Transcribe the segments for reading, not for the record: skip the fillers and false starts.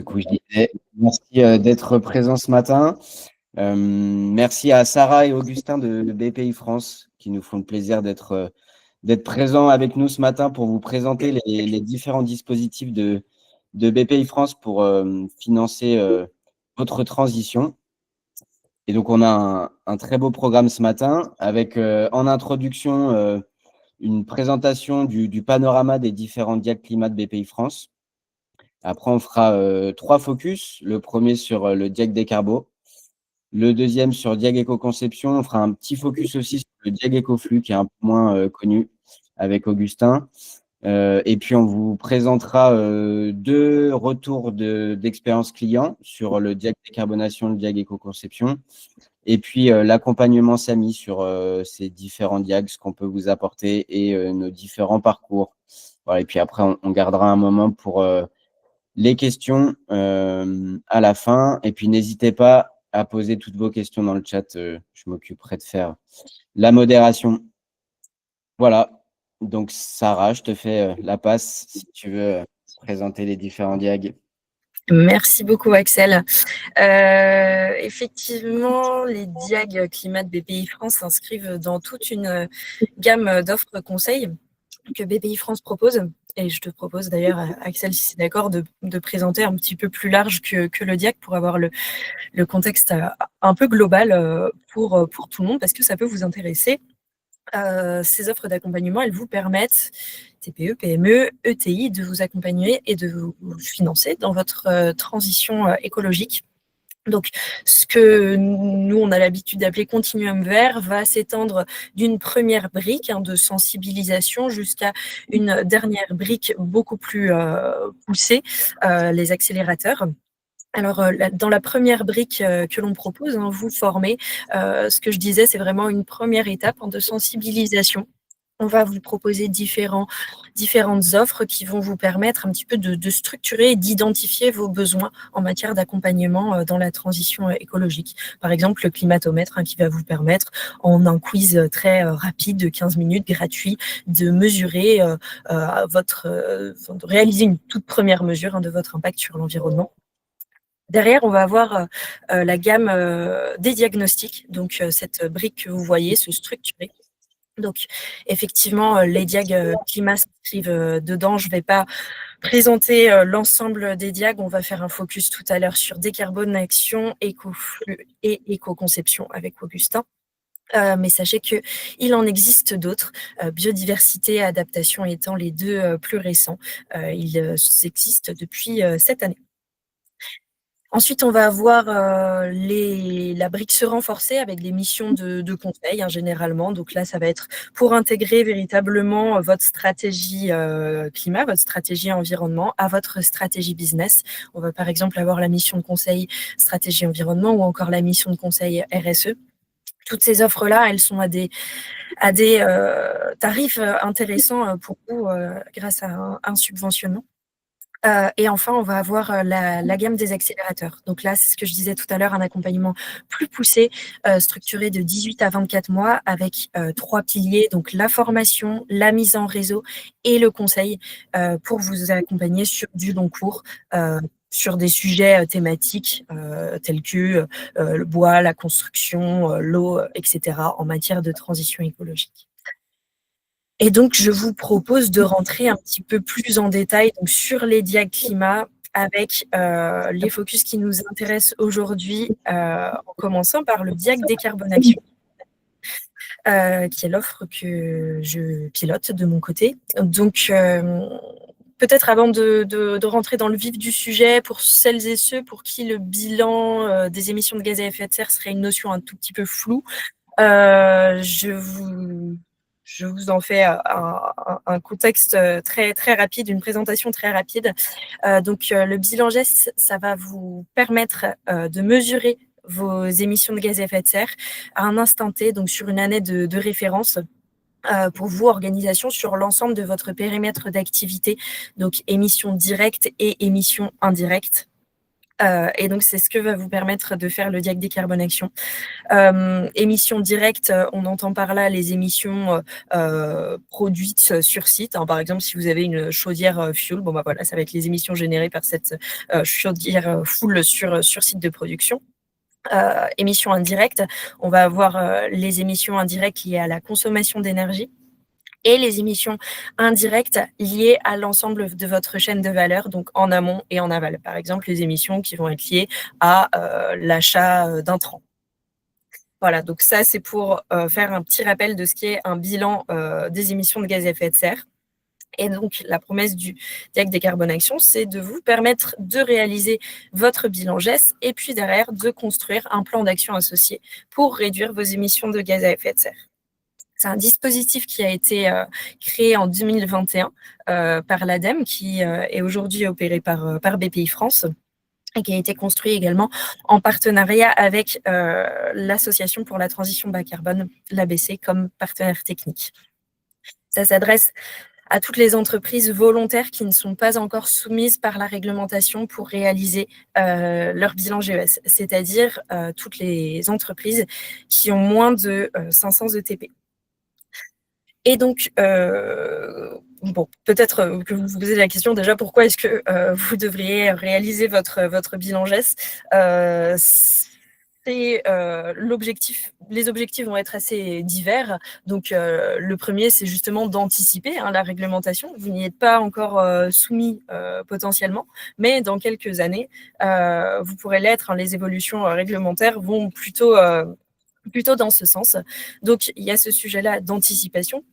Du coup, je disais merci d'être présent ce matin. Merci à Sarah et Augustin de BPI France qui nous font le plaisir d'être présents avec nous ce matin pour vous présenter les différents dispositifs de BPI France pour financer votre transition. Et donc, on a un très beau programme ce matin avec en introduction une présentation du panorama des différents diacs climat de BPI France. Après, on fera 3 focus. Le premier sur le Diag Décarbo. Le deuxième sur Diag Éco-Conception. On fera un petit focus aussi sur le Diag Écoflux, qui est un peu moins connu, avec Augustin. Et puis, on vous présentera 2 retours d'expérience client sur le Diag Décarbonation, le Diag Éco-Conception. Et puis, l'accompagnement SAMI sur ces différents diags, ce qu'on peut vous apporter et nos différents parcours. Voilà, et puis après, on gardera un moment pour les questions à la fin. Et puis, n'hésitez pas à poser toutes vos questions dans le chat. Je m'occuperai de faire la modération. Voilà. Donc, Sarah, je te fais la passe si tu veux présenter les différents diags. Merci beaucoup, Axel. Effectivement, les diags climat de BPI France s'inscrivent dans toute une gamme d'offres conseils que BPI France propose. Et je te propose d'ailleurs, Axel, si c'est d'accord, de présenter un petit peu plus large que le diag pour avoir le contexte un peu global pour tout le monde, parce que ça peut vous intéresser. Ces offres d'accompagnement, elles vous permettent, TPE, PME, ETI, de vous accompagner et de vous financer dans votre transition écologique. Donc, ce que nous, on a l'habitude d'appeler continuum vert va s'étendre d'une première brique de sensibilisation jusqu'à une dernière brique beaucoup plus poussée, les accélérateurs. Alors, dans la première brique que l'on propose, vous formez, ce que je disais, c'est vraiment une première étape de sensibilisation. On va vous proposer différentes offres qui vont vous permettre un petit peu de structurer et d'identifier vos besoins en matière d'accompagnement dans la transition écologique. Par exemple, le climatomètre qui va vous permettre, en un quiz très rapide de 15 minutes gratuit, de mesurer de réaliser une toute première mesure de votre impact sur l'environnement. Derrière, on va avoir la gamme des diagnostics, donc cette brique que vous voyez se structurer. Donc, effectivement, les diags climat s'inscrivent dedans. Je ne vais pas présenter l'ensemble des diags. On va faire un focus tout à l'heure sur décarbonation, écoflux et éco-conception avec Augustin. Mais sachez qu'il en existe d'autres, biodiversité et adaptation étant les deux plus récents. Ils existent depuis cette année. Ensuite, on va avoir la brique se renforcer avec des missions de conseil généralement. Donc là, ça va être pour intégrer véritablement votre stratégie climat, votre stratégie environnement à votre stratégie business. On va par exemple avoir la mission de conseil stratégie environnement ou encore la mission de conseil RSE. Toutes ces offres-là, elles sont à des tarifs intéressants pour vous grâce à un subventionnement. Et enfin, on va avoir la gamme des accélérateurs. Donc là, c'est ce que je disais tout à l'heure, un accompagnement plus poussé, structuré de 18 à 24 mois avec 3 piliers, donc la formation, la mise en réseau et le conseil pour vous accompagner sur du long cours, sur des sujets thématiques tels que le bois, la construction, l'eau, etc., en matière de transition écologique. Et donc, je vous propose de rentrer un petit peu plus en détail donc, sur les diags climat avec les focus qui nous intéressent aujourd'hui, en commençant par le diag décarbonation, qui est l'offre que je pilote de mon côté. Donc, peut-être avant de rentrer dans le vif du sujet, pour celles et ceux pour qui le bilan des émissions de gaz à effet de serre serait une notion un tout petit peu floue, je vous en fais un contexte très, très rapide, une présentation très rapide. Donc, le bilan GES, ça va vous permettre de mesurer vos émissions de gaz à effet de serre à un instant T, donc sur une année de référence. Pour vous, organisation, sur l'ensemble de votre périmètre d'activité, donc émissions directes et émissions indirectes. Et donc, c'est ce que va vous permettre de faire le DIAC Décarbonation. Émissions directes, on entend par là les émissions produites sur site. Par exemple, si vous avez une chaudière fuel, bon, bah voilà, ça va être les émissions générées par cette chaudière full sur site de production. Émissions indirectes, on va avoir les émissions indirectes liées à la consommation d'énergie et les émissions indirectes liées à l'ensemble de votre chaîne de valeur, donc en amont et en aval. Par exemple, les émissions qui vont être liées à l'achat d'intrants. Voilà, donc ça, c'est pour faire un petit rappel de ce qui est un bilan des émissions de gaz à effet de serre. Et donc, la promesse du DIAC Décarbonation, c'est de vous permettre de réaliser votre bilan GES et puis derrière, de construire un plan d'action associé pour réduire vos émissions de gaz à effet de serre. C'est un dispositif qui a été créé en 2021 par l'ADEME, qui est aujourd'hui opéré par BPI France et qui a été construit également en partenariat avec l'Association pour la transition bas carbone, l'ABC, comme partenaire technique. Ça s'adresse à toutes les entreprises volontaires qui ne sont pas encore soumises par la réglementation pour réaliser leur bilan GES, c'est-à-dire toutes les entreprises qui ont moins de 500 ETP. Et donc, bon, peut-être que vous vous posez la question déjà, pourquoi est-ce que vous devriez réaliser votre bilan GES l'objectif, les objectifs vont être assez divers. Donc, le premier, c'est justement d'anticiper la réglementation. Vous n'y êtes pas encore soumis potentiellement, mais dans quelques années, vous pourrez l'être. Les évolutions réglementaires vont plutôt dans ce sens. Donc, il y a ce sujet-là d'anticipation.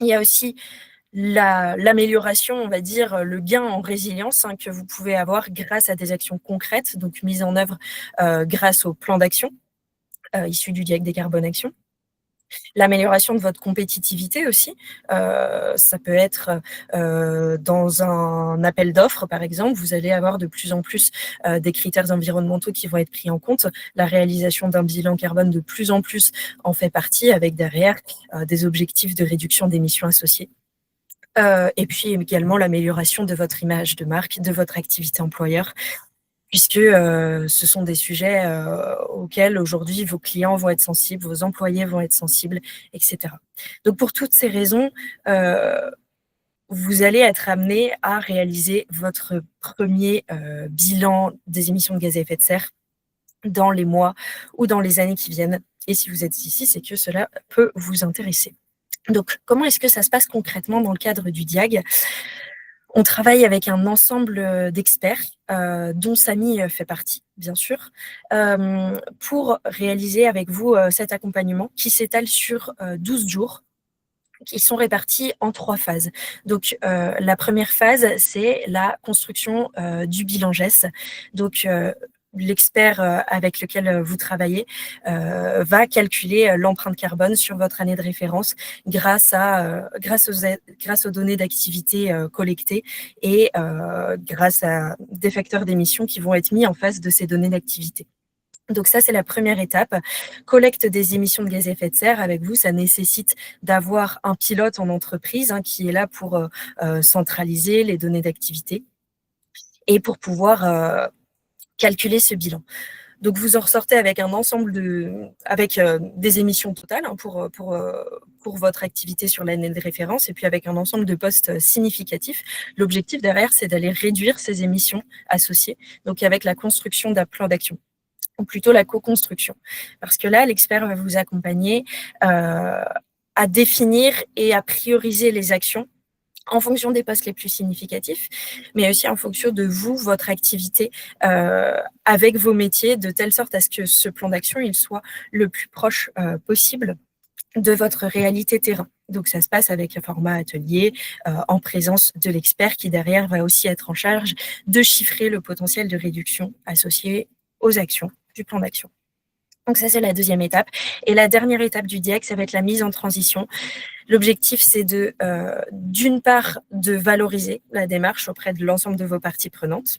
Il y a aussi l'amélioration, on va dire, le gain en résilience que vous pouvez avoir grâce à des actions concrètes, donc mises en œuvre grâce au plan d'action issu du DIAC Décarbonation. L'amélioration de votre compétitivité aussi, ça peut être dans un appel d'offres, par exemple, vous allez avoir de plus en plus des critères environnementaux qui vont être pris en compte. La réalisation d'un bilan carbone de plus en plus en fait partie, avec derrière des objectifs de réduction d'émissions associés. Et puis également l'amélioration de votre image de marque, de votre activité employeur, puisque ce sont des sujets auxquels aujourd'hui vos clients vont être sensibles, vos employés vont être sensibles, etc. Donc pour toutes ces raisons, vous allez être amené à réaliser votre premier bilan des émissions de gaz à effet de serre dans les mois ou dans les années qui viennent. Et si vous êtes ici, c'est que cela peut vous intéresser. Donc, comment est-ce que ça se passe concrètement dans le cadre du DIAG ? On travaille avec un ensemble d'experts, dont Samy fait partie, bien sûr, pour réaliser avec vous cet accompagnement qui s'étale sur 12 jours, qui sont répartis en 3 phases. Donc, la première phase, c'est la construction du bilan GES. Donc, l'expert avec lequel vous travaillez va calculer l'empreinte carbone sur votre année de référence grâce aux données d'activité collectées et grâce à des facteurs d'émission qui vont être mis en face de ces données d'activité. Donc ça, c'est la première étape. Collecte des émissions de gaz à effet de serre. Avec vous, ça nécessite d'avoir un pilote en entreprise qui est là pour centraliser les données d'activité et pour pouvoir calculer ce bilan. Donc, vous en ressortez avec un ensemble des émissions totales pour votre activité sur l'année de référence et puis avec un ensemble de postes significatifs. L'objectif derrière, c'est d'aller réduire ces émissions associées, donc avec la construction d'un plan d'action, ou plutôt la co-construction. Parce que là, l'expert va vous accompagner à définir et à prioriser les actions en fonction des postes les plus significatifs, mais aussi en fonction de vous, votre activité, avec vos métiers, de telle sorte à ce que ce plan d'action il soit le plus proche possible de votre réalité terrain. Donc, ça se passe avec un format atelier en présence de l'expert qui, derrière, va aussi être en charge de chiffrer le potentiel de réduction associé aux actions du plan d'action. Donc, ça, c'est la deuxième étape. Et la dernière étape du DIAC, ça va être la mise en transition. L'objectif, c'est d'une part, de valoriser la démarche auprès de l'ensemble de vos parties prenantes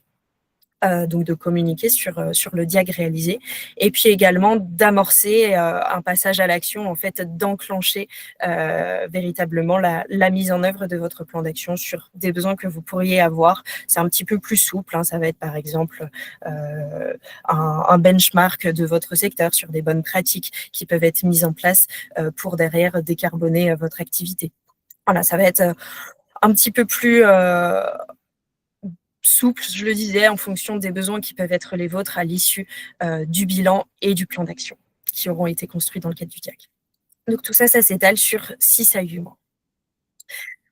donc de communiquer sur le diag réalisé, et puis également d'amorcer un passage à l'action, en fait, d'enclencher véritablement la mise en œuvre de votre plan d'action sur des besoins que vous pourriez avoir. C'est un petit peu plus souple, hein, ça va être par exemple un benchmark de votre secteur sur des bonnes pratiques qui peuvent être mises en place pour derrière décarboner votre activité. Voilà, ça va être un petit peu plus souple, je le disais, en fonction des besoins qui peuvent être les vôtres à l'issue du bilan et du plan d'action qui auront été construits dans le cadre du diag. Donc tout ça, ça s'étale sur 6 à 8 mois.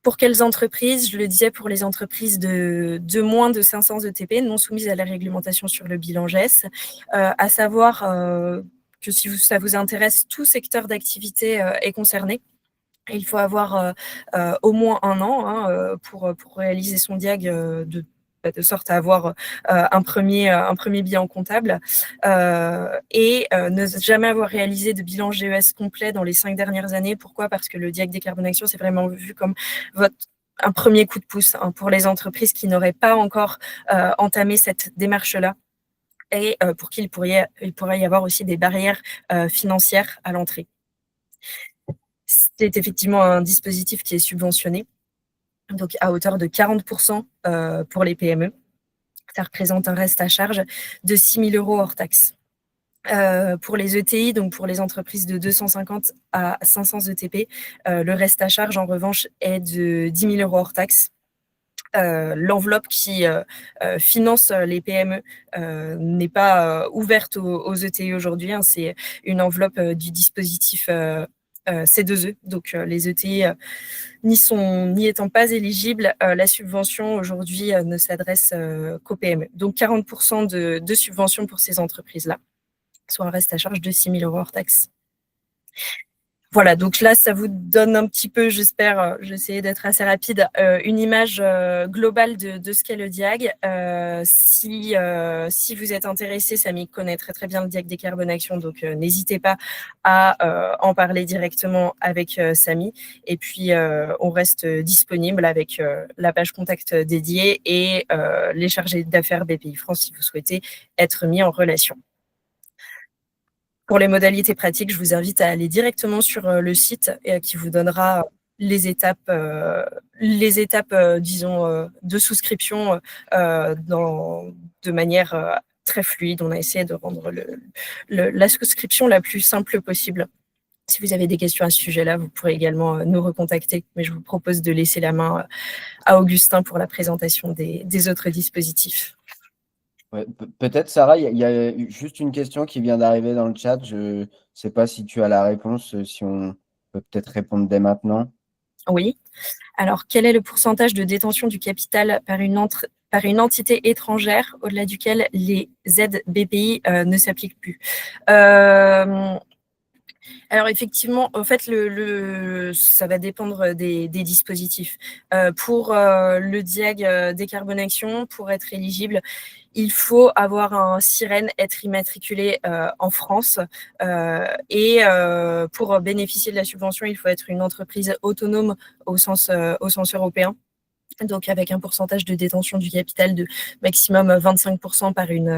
Pour quelles entreprises? Je le disais, pour les entreprises de moins de 500 ETP, non soumises à la réglementation sur le bilan GES, à savoir que si ça vous intéresse, tout secteur d'activité est concerné. Il faut avoir au moins 1 an hein, pour réaliser son diag de sorte à avoir un premier bilan comptable et ne jamais avoir réalisé de bilan GES complet dans les 5 dernières années. Pourquoi? Parce que le diag décarbonation, c'est vraiment vu comme un premier coup de pouce hein, pour les entreprises qui n'auraient pas encore entamé cette démarche-là et pour qui il pourrait y avoir aussi des barrières financières à l'entrée. C'est effectivement un dispositif qui est subventionné, donc à hauteur de 40% pour les PME. Ça représente un reste à charge de 6 000 € hors taxe. Pour les ETI, donc pour les entreprises de 250 à 500 ETP, le reste à charge, en revanche, est de 10 000 € hors taxe. L'enveloppe qui finance les PME n'est pas ouverte aux ETI aujourd'hui. Hein, c'est une enveloppe du dispositif C2E. Donc, les ETI n'y étant pas éligibles, la subvention aujourd'hui ne s'adresse qu'aux PME. Donc, 40% de subvention pour ces entreprises-là, soit un reste à charge de 6 000 € hors taxe. Voilà, donc là, ça vous donne un petit peu, j'espère, j'essayais d'être assez rapide, une image globale de ce qu'est le diag. Si vous êtes intéressé, Samy connaît très très bien le diag décarbonation, donc n'hésitez pas à en parler directement avec Samy. Et puis, on reste disponible avec la page contact dédiée et les chargés d'affaires BPI France si vous souhaitez être mis en relation. Pour les modalités pratiques, je vous invite à aller directement sur le site qui vous donnera les étapes, disons, de souscription de manière très fluide. On a essayé de rendre la souscription la plus simple possible. Si vous avez des questions à ce sujet-là, vous pourrez également nous recontacter, mais je vous propose de laisser la main à Augustin pour la présentation des autres dispositifs. Ouais, peut-être, Sarah, il y a juste une question qui vient d'arriver dans le chat. Je ne sais pas si tu as la réponse, si on peut peut-être répondre dès maintenant. Oui. Alors, quel est le pourcentage de détention du capital par une entité étrangère au-delà duquel les aides BPI ne s'appliquent plus? Alors effectivement, en fait, ça va dépendre des dispositifs. Pour le diag décarbonation, pour être éligible, il faut avoir un sirène, être immatriculé en France. Et pour bénéficier de la subvention, il faut être une entreprise autonome au sens européen. Donc avec un pourcentage de détention du capital de maximum 25% par une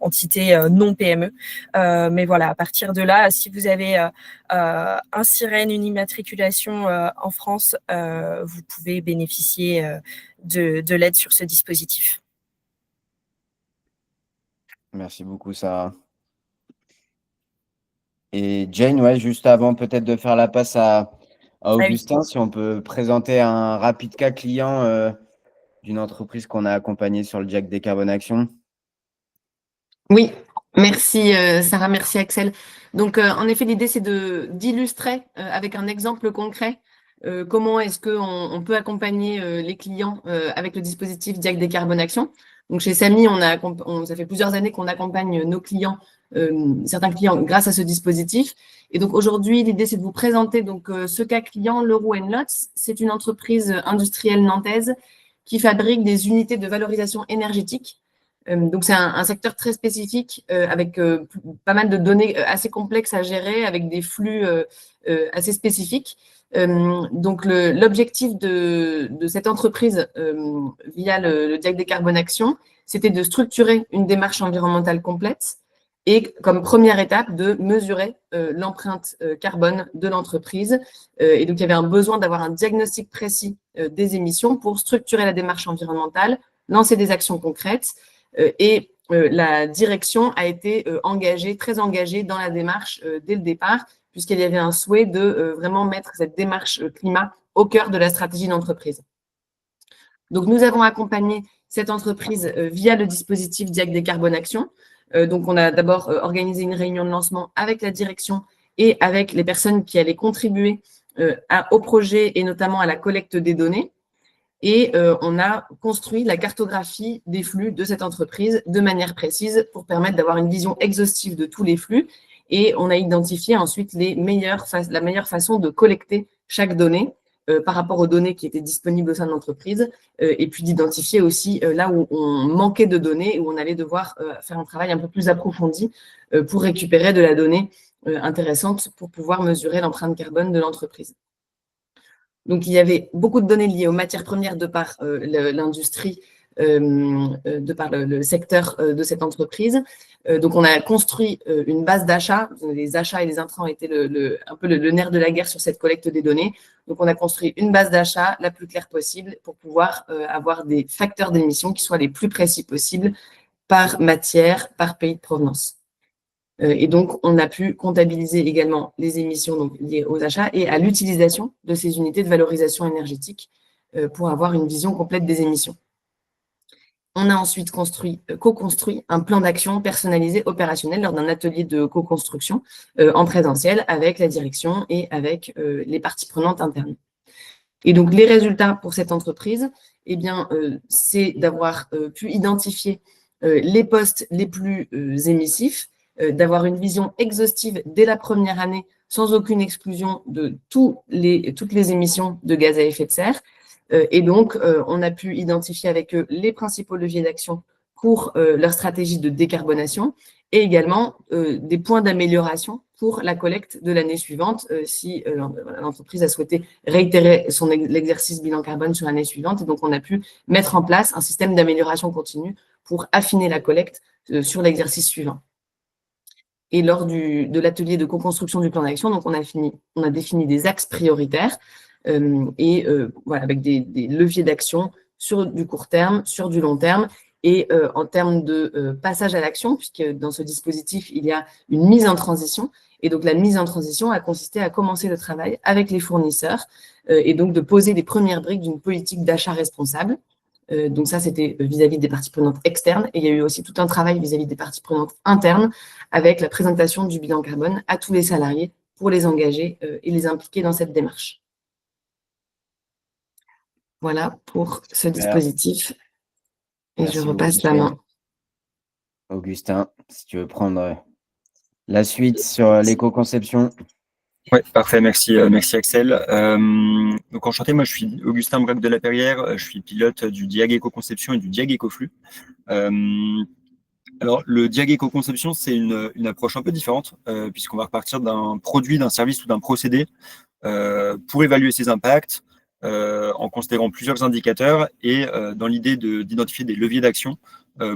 entité non PME. Mais voilà, à partir de là, si vous avez un sirène, une immatriculation en France, vous pouvez bénéficier de l'aide sur ce dispositif. Merci beaucoup, Sarah. Et Jane, ouais, juste avant peut-être de faire la passe à Augustin, si on peut présenter un rapide cas client d'une entreprise qu'on a accompagnée sur le diag décarbonation. Oui, merci Sarah, merci Axel. Donc en effet, l'idée c'est d'illustrer avec un exemple concret comment est-ce qu'on peut accompagner les clients avec le dispositif diag décarbonation. Donc chez Samy, ça fait plusieurs années qu'on accompagne nos clients, certains clients grâce à ce dispositif. Et donc aujourd'hui, l'idée c'est de vous présenter donc ce cas client, Leroux & Lotz. C'est une entreprise industrielle nantaise qui fabrique des unités de valorisation énergétique. Donc, c'est un secteur très spécifique avec pas mal de données assez complexes à gérer, avec des flux assez spécifiques. Donc, l'objectif de cette entreprise via le diag décarbonation, c'était de structurer une démarche environnementale complète et comme première étape de mesurer l'empreinte carbone de l'entreprise. Et donc, il y avait un besoin d'avoir un diagnostic précis des émissions pour structurer la démarche environnementale, lancer des actions concrètes et la direction a été très engagée dans la démarche dès le départ, puisqu'il y avait un souhait de vraiment mettre cette démarche climat au cœur de la stratégie d'entreprise. Donc, nous avons accompagné cette entreprise via le dispositif Diag Décarbone Action. Donc, on a d'abord organisé une réunion de lancement avec la direction et avec les personnes qui allaient contribuer au projet et notamment à la collecte des données. Et on a construit la cartographie des flux de cette entreprise de manière précise pour permettre d'avoir une vision exhaustive de tous les flux. Et on a identifié ensuite la meilleure façon de collecter chaque donnée par rapport aux données qui étaient disponibles au sein de l'entreprise et puis d'identifier aussi là où on manquait de données, où on allait devoir faire un travail un peu plus approfondi pour récupérer de la donnée intéressante pour pouvoir mesurer l'empreinte carbone de l'entreprise. Donc, il y avait beaucoup de données liées aux matières premières de par l'industrie, de par le secteur de cette entreprise. Donc, on a construit une base d'achat. Les achats et les intrants étaient un peu le nerf de la guerre sur cette collecte des données. Donc, on a construit une base d'achat la plus claire possible pour pouvoir avoir des facteurs d'émission qui soient les plus précis possibles par matière, par pays de provenance. Et donc, on a pu comptabiliser également les émissions donc, liées aux achats et à l'utilisation de ces unités de valorisation énergétique pour avoir une vision complète des émissions. On a ensuite co-construit un plan d'action personnalisé opérationnel lors d'un atelier de co-construction en présentiel avec la direction et avec les parties prenantes internes. Et donc, les résultats pour cette entreprise, eh bien, c'est d'avoir pu identifier les postes les plus émissifs, d'avoir une vision exhaustive dès la première année, sans aucune exclusion de toutes les émissions de gaz à effet de serre. Et donc, on a pu identifier avec eux les principaux leviers d'action pour leur stratégie de décarbonation et également des points d'amélioration pour la collecte de l'année suivante si l'entreprise a souhaité réitérer l'exercice bilan carbone sur l'année suivante. Et donc, on a pu mettre en place un système d'amélioration continue pour affiner la collecte sur l'exercice suivant. Et lors de l'atelier de co-construction du plan d'action, donc on a défini des axes prioritaires voilà, avec des leviers d'action sur du court terme, sur du long terme et en termes de passage à l'action, puisque dans ce dispositif, il y a une mise en transition. Et donc, la mise en transition a consisté à commencer le travail avec les fournisseurs et donc de poser les premières briques d'une politique d'achat responsable. Donc ça, c'était vis-à-vis des parties prenantes externes. Et il y a eu aussi tout un travail vis-à-vis des parties prenantes internes avec la présentation du bilan carbone à tous les salariés pour les engager et les impliquer dans cette démarche. Voilà pour ce dispositif. Et merci, je repasse la main. Augustin, si tu veux prendre la suite sur l'éco-conception. Oui, parfait, merci Axel. Donc enchanté, moi je suis Augustin Braque de la Perrière, je suis pilote du Diag Éco-Conception et du Diag Écoflux. Alors le Diag Éco-Conception, c'est une approche un peu différente, puisqu'on va repartir d'un produit, d'un service ou d'un procédé pour évaluer ses impacts, en considérant plusieurs indicateurs et dans l'idée d'identifier des leviers d'action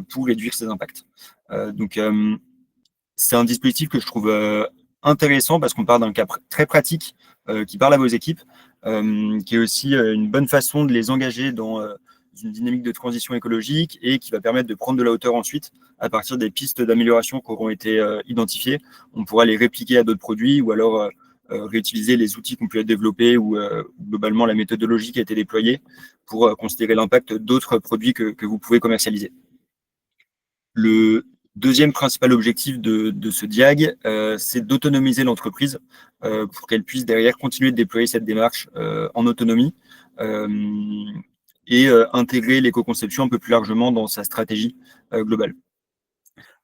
pour réduire ces impacts. Donc c'est un dispositif que je trouve intéressant parce qu'on part d'un cas très pratique qui parle à vos équipes, qui est aussi une bonne façon de les engager dans une dynamique de transition écologique et qui va permettre de prendre de la hauteur ensuite à partir des pistes d'amélioration qui auront été identifiées. On pourra les répliquer à d'autres produits ou alors réutiliser les outils qui ont pu être développés ou globalement la méthodologie qui a été déployée pour considérer l'impact d'autres produits que vous pouvez commercialiser. Le deuxième principal objectif de ce Diag, c'est d'autonomiser l'entreprise pour qu'elle puisse derrière continuer de déployer cette démarche en autonomie et intégrer l'éco-conception un peu plus largement dans sa stratégie globale.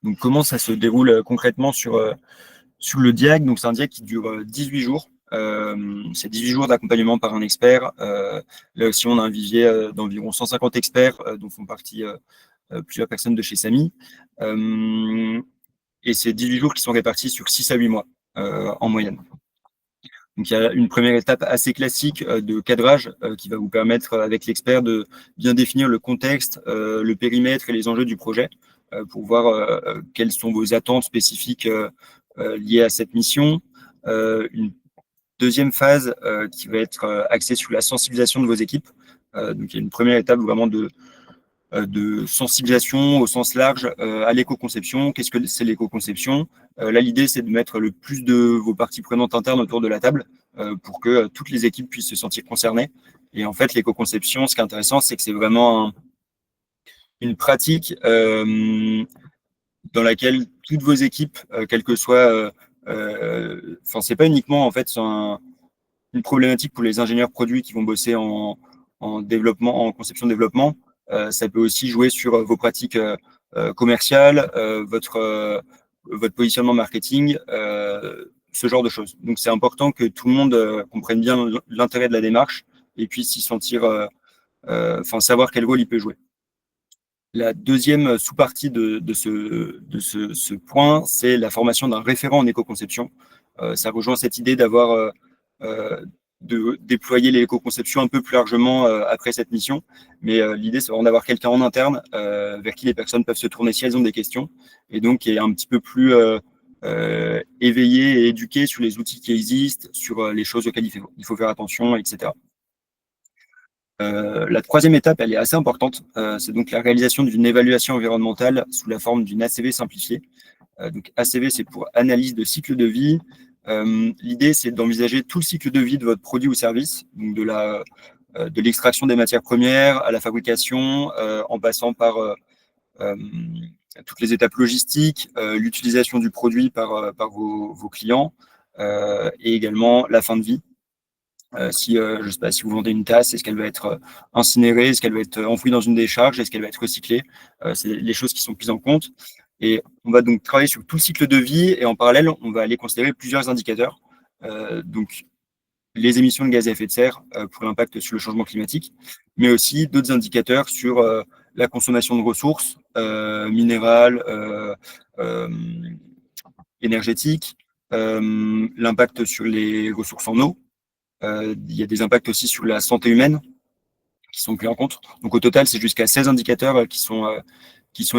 Donc, comment ça se déroule concrètement sur le Diag? Donc, c'est un Diag qui dure 18 jours. C'est 18 jours d'accompagnement par un expert. Là aussi, on a un vivier d'environ 150 experts dont font partie plusieurs personnes de chez Samy. Et c'est 18 jours qui sont répartis sur 6 à 8 mois en moyenne. Donc, il y a une première étape assez classique de cadrage qui va vous permettre, avec l'expert, de bien définir le contexte, le périmètre et les enjeux du projet pour voir quelles sont vos attentes spécifiques liées à cette mission. Une deuxième phase qui va être axée sur la sensibilisation de vos équipes. Donc, il y a une première étape vraiment de sensibilisation au sens large à l'éco-conception. Qu'est-ce que c'est l'éco-conception? Là, l'idée, c'est de mettre le plus de vos parties prenantes internes autour de la table pour que toutes les équipes puissent se sentir concernées. Et en fait, l'éco-conception, ce qui est intéressant, c'est que c'est vraiment une pratique dans laquelle toutes vos équipes, quelles que soient, enfin, c'est pas uniquement en fait une problématique pour les ingénieurs produits qui vont bosser en développement, en conception-développement. Ça peut aussi jouer sur vos pratiques commerciales, votre positionnement marketing, ce genre de choses. Donc, c'est important que tout le monde comprenne bien l'intérêt de la démarche et puisse s'y sentir, enfin, savoir quel rôle il peut jouer. La deuxième sous-partie de ce point, c'est la formation d'un référent en éco-conception. Ça rejoint cette idée d'avoir de déployer les éco-conceptions un peu plus largement après cette mission. Mais l'idée, c'est vraiment d'avoir quelqu'un en interne vers qui les personnes peuvent se tourner si elles ont des questions, et donc qui est un petit peu plus éveillé et éduqué sur les outils qui existent, sur les choses auxquelles il faut faire attention, etc. La troisième étape, elle est assez importante. C'est donc la réalisation d'une évaluation environnementale sous la forme d'une ACV simplifiée. Donc ACV, c'est pour analyse de cycle de vie. L'idée, c'est d'envisager tout le cycle de vie de votre produit ou service, donc de l'extraction des matières premières à la fabrication, en passant par toutes les étapes logistiques, l'utilisation du produit par vos clients, et également la fin de vie. Je sais pas, si vous vendez une tasse, est-ce qu'elle va être incinérée, est-ce qu'elle va être enfouie dans une décharge, est-ce qu'elle va être recyclée? C'est les choses qui sont prises en compte. Et on va donc travailler sur tout le cycle de vie, et en parallèle, on va aller considérer plusieurs indicateurs. Donc, les émissions de gaz à effet de serre pour l'impact sur le changement climatique, mais aussi d'autres indicateurs sur la consommation de ressources minérales, énergétiques, l'impact sur les ressources en eau. Il y a des impacts aussi sur la santé humaine qui sont pris en compte. Donc au total, c'est jusqu'à 16 indicateurs qui sont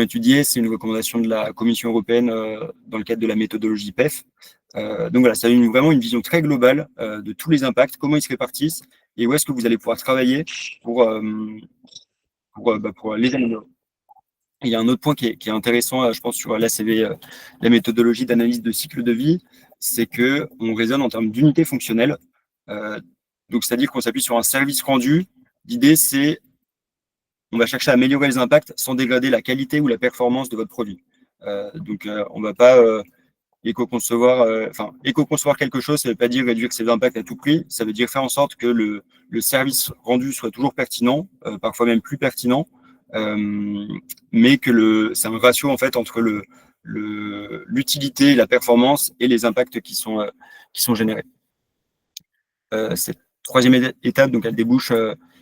étudiés. C'est une recommandation de la Commission européenne dans le cadre de la méthodologie PEF. Donc voilà, ça a vraiment une vision très globale de tous les impacts, comment ils se répartissent et où est-ce que vous allez pouvoir travailler pour les améliorer. Il y a un autre point qui est intéressant, je pense, sur l'ACV, la méthodologie d'analyse de cycle de vie, c'est qu'on raisonne en termes d'unité fonctionnelle. Donc, c'est-à-dire qu'on s'appuie sur un service rendu. L'idée, c'est on va chercher à améliorer les impacts sans dégrader la qualité ou la performance de votre produit. Donc, on ne va pas éco-concevoir quelque chose, ça ne veut pas dire réduire ses impacts à tout prix, ça veut dire faire en sorte que le service rendu soit toujours pertinent, parfois même plus pertinent, mais que c'est un ratio en fait entre l'utilité, la performance et les impacts qui sont générés. Cette troisième étape, donc, elle débouche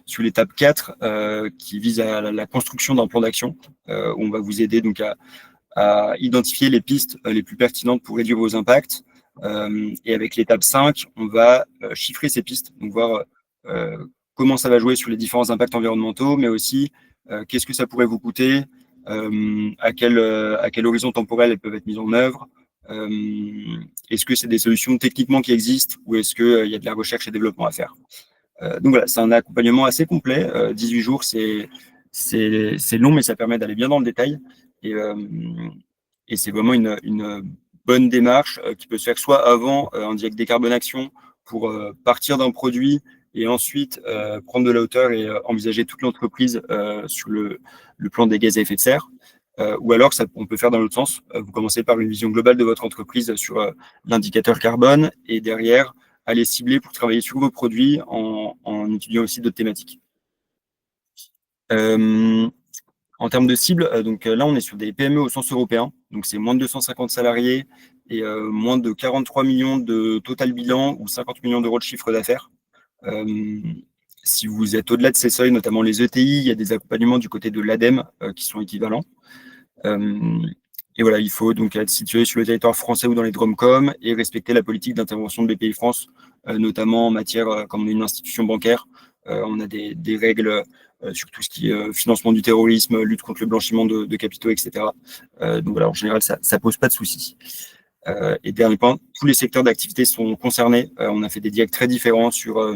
sur l'étape 4 qui vise à la construction d'un plan d'action où on va vous aider donc à identifier les pistes les plus pertinentes pour réduire vos impacts. Et avec l'étape 5, on va chiffrer ces pistes, donc voir comment ça va jouer sur les différents impacts environnementaux, mais aussi qu'est-ce que ça pourrait vous coûter, à quel horizon temporel elles peuvent être mises en œuvre. Est-ce que c'est des solutions techniquement qui existent ou est-ce qu'il y a de la recherche et développement à faire? Donc voilà, c'est un accompagnement assez complet. 18 jours, c'est long, mais ça permet d'aller bien dans le détail. Et c'est vraiment une bonne démarche qui peut se faire soit avant un diagnostic décarbonation pour partir d'un produit et ensuite prendre de la hauteur et envisager toute l'entreprise sur le plan des gaz à effet de serre. Ou alors, on peut faire dans l'autre sens. Vous commencez par une vision globale de votre entreprise sur l'indicateur carbone et derrière, aller cibler pour travailler sur vos produits en étudiant aussi d'autres thématiques. En termes de cible, donc là, on est sur des PME au sens européen. Donc, c'est moins de 250 salariés et moins de 43 millions de total bilan ou 50 millions d'euros de chiffre d'affaires. Si vous êtes au-delà de ces seuils, notamment les ETI, il y a des accompagnements du côté de l'ADEME qui sont équivalents. Et voilà, il faut donc être situé sur le territoire français ou dans les DROMCOM et respecter la politique d'intervention de BPI France, notamment en matière, comme on est une institution bancaire, on a des règles sur tout ce qui est financement du terrorisme, lutte contre le blanchiment de capitaux, etc. Donc voilà, en général, ça ne pose pas de soucis. Et dernier point, tous les secteurs d'activité sont concernés. On a fait des diags très différents sur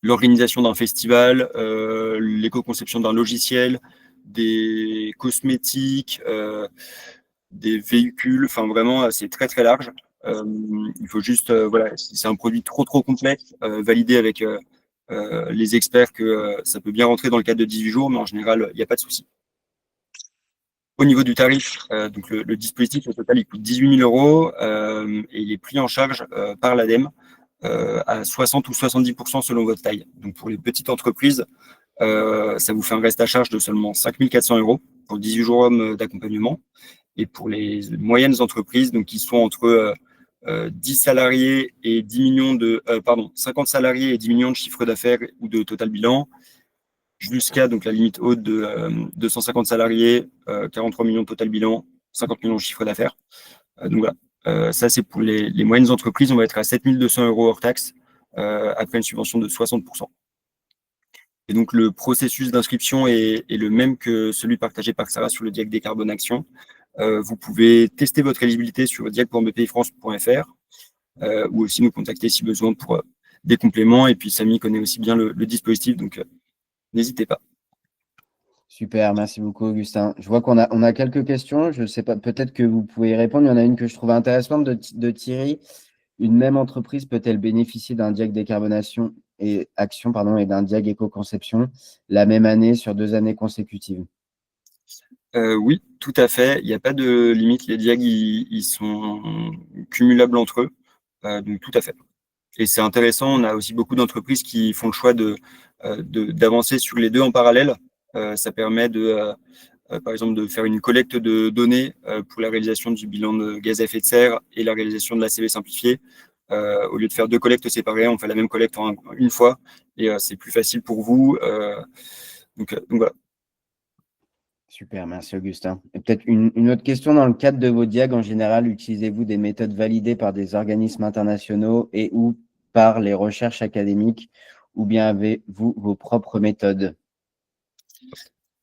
l'organisation d'un festival, l'éco-conception d'un logiciel, des cosmétiques, des véhicules, enfin vraiment, c'est très très large. Il faut juste, voilà, si c'est un produit trop complexe, valider avec les experts que ça peut bien rentrer dans le cadre de 18 jours, mais en général, il n'y a pas de souci. Au niveau du tarif, donc le dispositif au total il coûte 18 000 € et il est pris en charge par l'ADEME à 60 ou 70% selon votre taille. Donc pour les petites entreprises, ça vous fait un reste à charge de seulement 5 400 € pour 18 jours d'accompagnement. Et pour les moyennes entreprises, donc qui sont entre 10 salariés et 10 millions 50 salariés et 10 millions de chiffre d'affaires ou de total bilan, jusqu'à donc la limite haute de 250 salariés, 43 millions de total bilan, 50 millions de chiffre d'affaires. Donc voilà, ça c'est pour les moyennes entreprises, on va être à 7 200 € hors taxe, après une subvention de 60%. Et donc le processus d'inscription est le même que celui partagé par Sarah sur le diag Décarbonation. Vous pouvez tester votre éligibilité sur diag.bpifrance.fr ou aussi nous contacter si besoin pour des compléments. Et puis Samy connaît aussi bien le dispositif, donc n'hésitez pas. Super, merci beaucoup Augustin. Je vois qu'on a quelques questions. Je ne sais pas, peut-être que vous pouvez y répondre. Il y en a une que je trouve intéressante de Thierry. Une même entreprise peut-elle bénéficier d'un diag décarbonation et action, et d'un diag éco-conception la même année sur 2 années consécutives? Oui, tout à fait. Il n'y a pas de limite. Les diags, ils sont cumulables entre eux. Donc tout à fait. Et c'est intéressant. On a aussi beaucoup d'entreprises qui font le choix d'avancer sur les deux en parallèle. Ça permet par exemple, de faire une collecte de données pour la réalisation du bilan de gaz à effet de serre et la réalisation de la l'ACV simplifiée. Au lieu de faire 2 collectes séparées, on fait la même collecte une fois et c'est plus facile pour vous. Donc voilà. Super, merci Augustin. Et peut-être une autre question, dans le cadre de vos diags, en général, utilisez-vous des méthodes validées par des organismes internationaux et ou par les recherches académiques, ou bien avez-vous vos propres méthodes?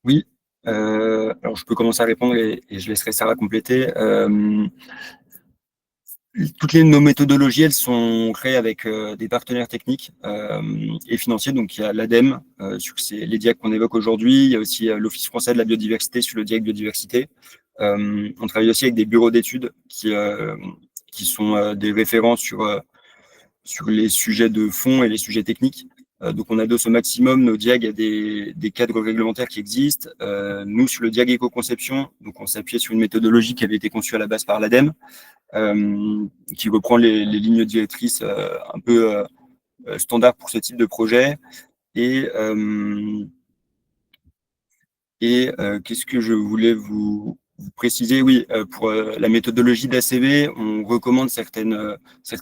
Oui, alors je peux commencer à répondre et je laisserai Sarah compléter. Toutes nos méthodologies, elles sont créées avec des partenaires techniques et financiers. Donc, il y a l'ADEME sur les diags qu'on évoque aujourd'hui. Il y a aussi l'Office français de la biodiversité sur le diag biodiversité. On travaille aussi avec des bureaux d'études qui sont des référents sur les sujets de fond et les sujets techniques. Donc, on adosse au maximum nos diags à des cadres réglementaires qui existent. Nous, sur le diag éco-conception, donc on s'appuyait sur une méthodologie qui avait été conçue à la base par l'ADEME, qui reprend les lignes directrices un peu standards pour ce type de projet. Et qu'est-ce que je voulais vous préciser? Oui, pour la méthodologie d'ACV, on recommande certaines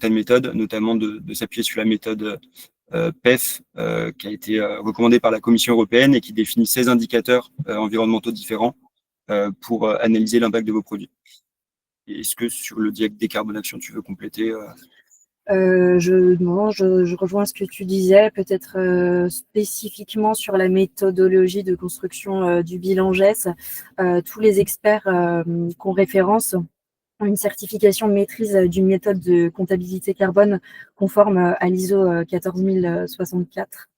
méthodes, notamment de s'appuyer sur la méthode PEF, qui a été recommandée par la Commission européenne et qui définit 16 indicateurs environnementaux différents pour analyser l'impact de vos produits. Est-ce que sur le diag Décarbonation, tu veux compléter? Je rejoins ce que tu disais, peut-être spécifiquement sur la méthodologie de construction du bilan GES. Tous les experts qu'on référence ont une certification de maîtrise d'une méthode de comptabilité carbone conforme à l'ISO 14064.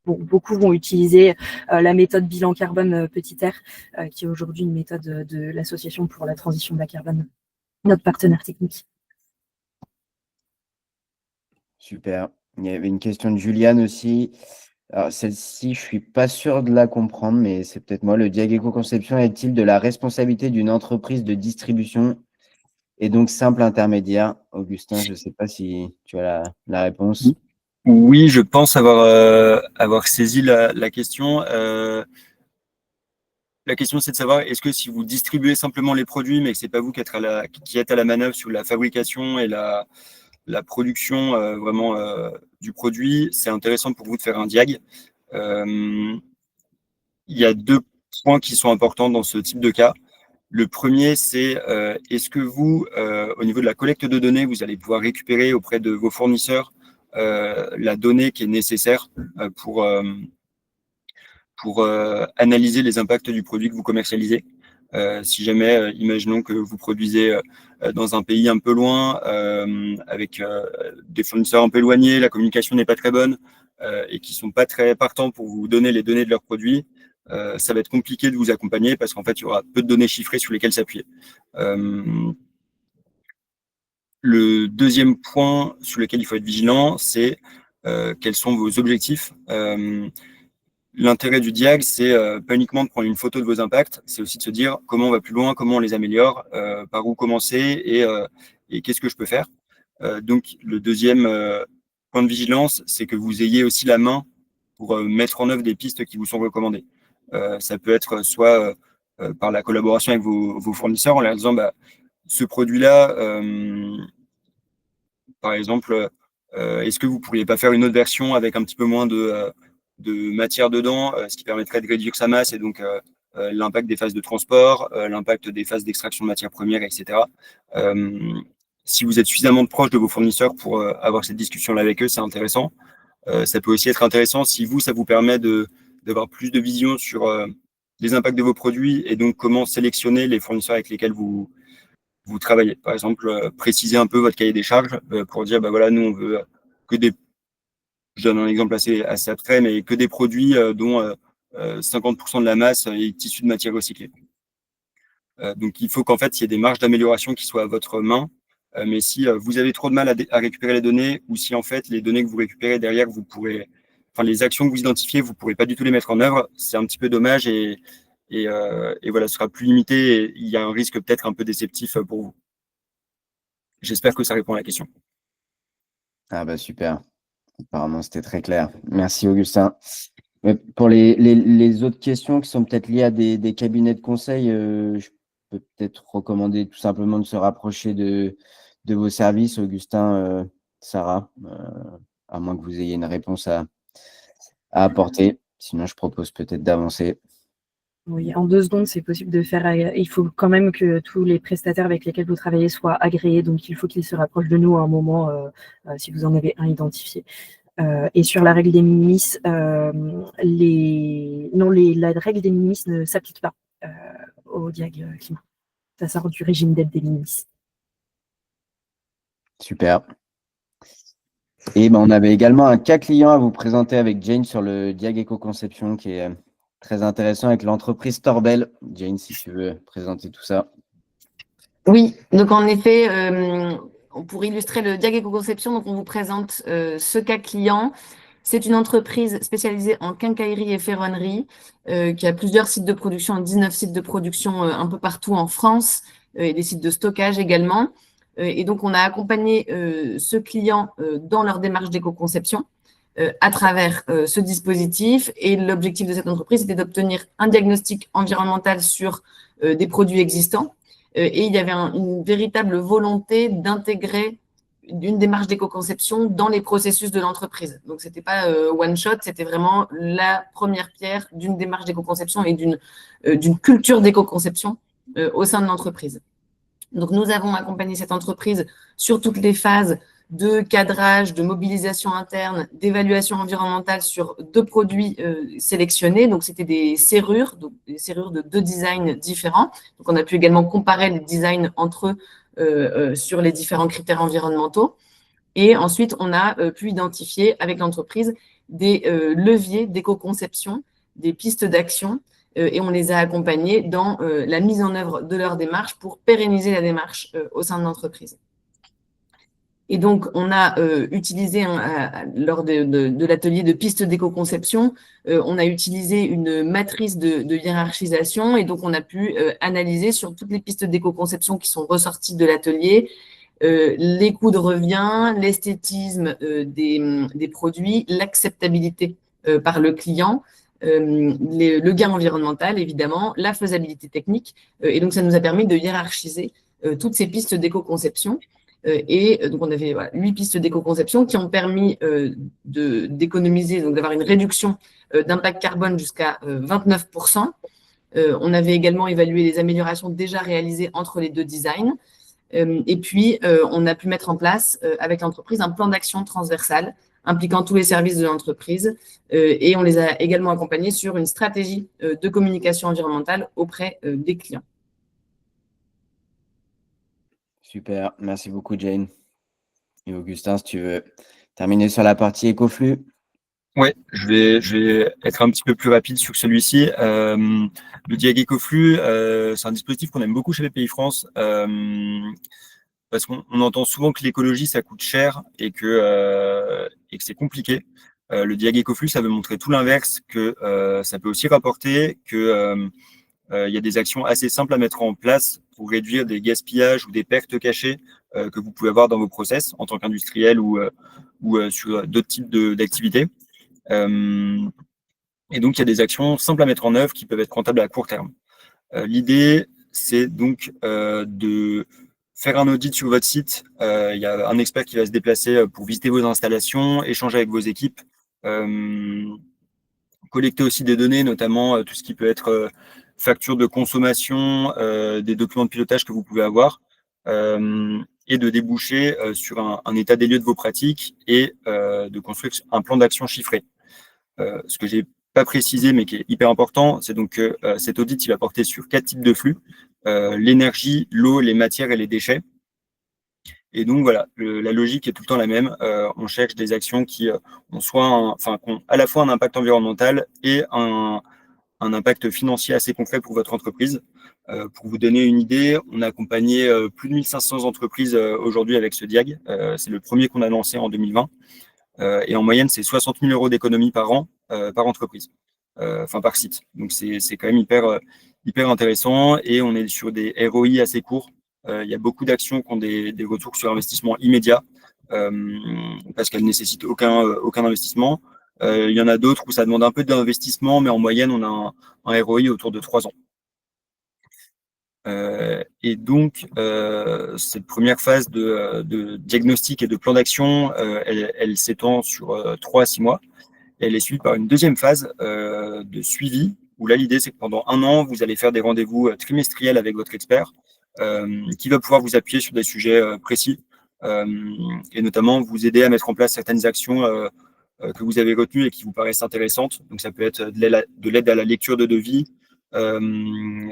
Beaucoup vont utiliser la méthode bilan carbone petit r, qui est aujourd'hui une méthode de l'Association pour la transition de la carbone, notre partenaire technique. Super. Il y avait une question de Juliane aussi. Alors, celle-ci, je ne suis pas sûr de la comprendre, mais c'est peut-être moi. Le diag éco-conception est-il de la responsabilité d'une entreprise de distribution et donc simple intermédiaire? Augustin, je ne sais pas si tu as la réponse. Oui, je pense avoir saisi la question. La question, c'est de savoir, est-ce que si vous distribuez simplement les produits, mais que ce n'est pas vous qui êtes à la manœuvre sur la fabrication et la production vraiment du produit, c'est intéressant pour vous de faire un diag. Il y a 2 points qui sont importants dans ce type de cas. Le premier, c'est est-ce que vous, au niveau de la collecte de données, vous allez pouvoir récupérer auprès de vos fournisseurs la donnée qui est nécessaire pour analyser les impacts du produit que vous commercialisez. Si jamais, imaginons que vous produisez dans un pays un peu loin, avec des fournisseurs un peu éloignés, la communication n'est pas très bonne et qui ne sont pas très partants pour vous donner les données de leurs produits, ça va être compliqué de vous accompagner parce qu'en fait, il y aura peu de données chiffrées sur lesquelles s'appuyer. Le deuxième point sur lequel il faut être vigilant, c'est quels sont vos objectifs. L'intérêt du diag, c'est pas uniquement de prendre une photo de vos impacts, c'est aussi de se dire comment on va plus loin, comment on les améliore, par où commencer et qu'est-ce que je peux faire. Donc, le deuxième point de vigilance, c'est que vous ayez aussi la main pour mettre en œuvre des pistes qui vous sont recommandées. Ça peut être soit par la collaboration avec vos fournisseurs en leur disant ce produit-là, par exemple, est-ce que vous ne pourriez pas faire une autre version avec un petit peu moins de matière dedans, ce qui permettrait de réduire sa masse et donc l'impact des phases de transport, l'impact des phases d'extraction de matières premières, etc. Si vous êtes suffisamment proche de vos fournisseurs pour avoir cette discussion-là avec eux, c'est intéressant. Ça peut aussi être intéressant si ça vous permet d'avoir plus de vision sur les impacts de vos produits et donc comment sélectionner les fournisseurs avec lesquels vous travaillez. Par exemple, préciser un peu votre cahier des charges pour dire, voilà, nous, on veut que des... Je donne un exemple assez abstrait, mais que des produits dont 50% de la masse est issue de matière recyclée. Donc, il faut qu'en fait, il y ait des marges d'amélioration qui soient à votre main. Mais si vous avez trop de mal à récupérer les données ou si, en fait, les données que vous récupérez derrière, les actions que vous identifiez, vous ne pourrez pas du tout les mettre en œuvre, c'est un petit peu dommage et voilà, ce sera plus limité et il y a un risque peut-être un peu déceptif pour vous. J'espère que ça répond à la question. Ah super. Apparemment, c'était très clair. Merci, Augustin. Mais pour les autres questions qui sont peut-être liées à des cabinets de conseil, je peux peut-être recommander tout simplement de se rapprocher de vos services, Augustin, Sarah, à moins que vous ayez une réponse à apporter. Sinon, je propose peut-être d'avancer. Oui, en 2 secondes, c'est possible de faire. Il faut quand même que tous les prestataires avec lesquels vous travaillez soient agréés, donc il faut qu'ils se rapprochent de nous à un moment, si vous en avez un identifié. Et sur la règle des minimis, la règle des minimis ne s'applique pas au diag climat. Ça sort du régime d'aide des minimis. Super. Et on avait également un cas client à vous présenter avec Jane sur le diag éco-conception qui est très intéressant avec l'entreprise Torbel. Jane, si tu veux présenter tout ça. Oui, donc en effet, pour illustrer le diag éco-conception, donc on vous présente ce cas client. C'est une entreprise spécialisée en quincaillerie et ferronnerie qui a plusieurs sites de production, 19 sites de production un peu partout en France et des sites de stockage également. Et donc, on a accompagné ce client dans leur démarche d'éco-conception à travers ce dispositif. Et l'objectif de cette entreprise était d'obtenir un diagnostic environnemental sur des produits existants. Et il y avait une véritable volonté d'intégrer une démarche d'éco-conception dans les processus de l'entreprise. Donc, ce n'était pas one shot, c'était vraiment la première pierre d'une démarche d'éco-conception et d'une culture d'éco-conception au sein de l'entreprise. Donc, nous avons accompagné cette entreprise sur toutes les phases de cadrage, de mobilisation interne, d'évaluation environnementale sur 2 produits sélectionnés. Donc, c'était des serrures de 2 designs différents. Donc, on a pu également comparer les designs entre eux sur les différents critères environnementaux. Et ensuite, on a pu identifier avec l'entreprise des leviers d'éco-conception, des pistes d'action, et on les a accompagnés dans la mise en œuvre de leur démarche pour pérenniser la démarche au sein de l'entreprise. Et donc, on a utilisé, lors de l'atelier de pistes d'éco-conception, on a utilisé une matrice de hiérarchisation et donc on a pu analyser sur toutes les pistes d'éco-conception qui sont ressorties de l'atelier les coûts de revient, l'esthétisme des produits, l'acceptabilité par le client, le gain environnemental, évidemment, la faisabilité technique. Et donc, ça nous a permis de hiérarchiser toutes ces pistes d'éco-conception. Et donc, on avait 8 pistes d'éco-conception qui ont permis d'économiser, donc d'avoir une réduction d'impact carbone jusqu'à 29%. On avait également évalué les améliorations déjà réalisées entre les deux designs. Et puis, on a pu mettre en place avec l'entreprise un plan d'action transversal impliquant tous les services de l'entreprise. Et on les a également accompagnés sur une stratégie de communication environnementale auprès des clients. Super, merci beaucoup Jane. Et Augustin, si tu veux terminer sur la partie écoflux. Ouais, je vais être un petit peu plus rapide sur celui-ci. Le Diag Ecoflux, c'est un dispositif qu'on aime beaucoup chez BPI France parce qu'on entend souvent que l'écologie, ça coûte cher et que c'est compliqué. Le Diag Ecoflux, ça veut montrer tout l'inverse, que ça peut aussi rapporter, que il y a des actions assez simples à mettre en place pour réduire des gaspillages ou des pertes cachées que vous pouvez avoir dans vos process en tant qu'industriel ou sur d'autres types d'activités. Et donc, il y a des actions simples à mettre en œuvre qui peuvent être rentables à court terme. L'idée, c'est donc de faire un audit sur votre site. Il y a un expert qui va se déplacer pour visiter vos installations, échanger avec vos équipes, collecter aussi des données, notamment tout ce qui peut être facture de consommation, des documents de pilotage que vous pouvez avoir, et de déboucher sur un état des lieux de vos pratiques et de construire un plan d'action chiffré. Ce que j'ai pas précisé, mais qui est hyper important, c'est donc que cet audit, il va porter sur 4 types de flux, l'énergie, l'eau, les matières et les déchets. Et donc, voilà, la logique est tout le temps la même. On cherche des actions qui ont à la fois un impact environnemental et un impact financier assez concret pour votre entreprise. Pour vous donner une idée, on a accompagné plus de 1500 entreprises aujourd'hui avec ce Diag. C'est le premier qu'on a lancé en 2020. Et en moyenne, c'est 60 000 euros d'économie par an, par entreprise, par site. Donc, c'est quand même hyper intéressant et on est sur des ROI assez courts. Il y a beaucoup d'actions qui ont des retours sur investissement immédiat parce qu'elles ne nécessitent aucun investissement. Il y en a d'autres où ça demande un peu d'investissement, mais en moyenne, on a un ROI autour de 3 ans. Et donc, cette première phase de diagnostic et de plan d'action, elle s'étend sur 3 à 6 mois. Et elle est suivie par une deuxième phase de suivi, où là, l'idée, c'est que pendant 1 an, vous allez faire des rendez-vous trimestriels avec votre expert, qui va pouvoir vous appuyer sur des sujets précis, et notamment vous aider à mettre en place certaines actions que vous avez retenues et qui vous paraissent intéressantes. Donc, ça peut être de l'aide à la lecture de devis, vous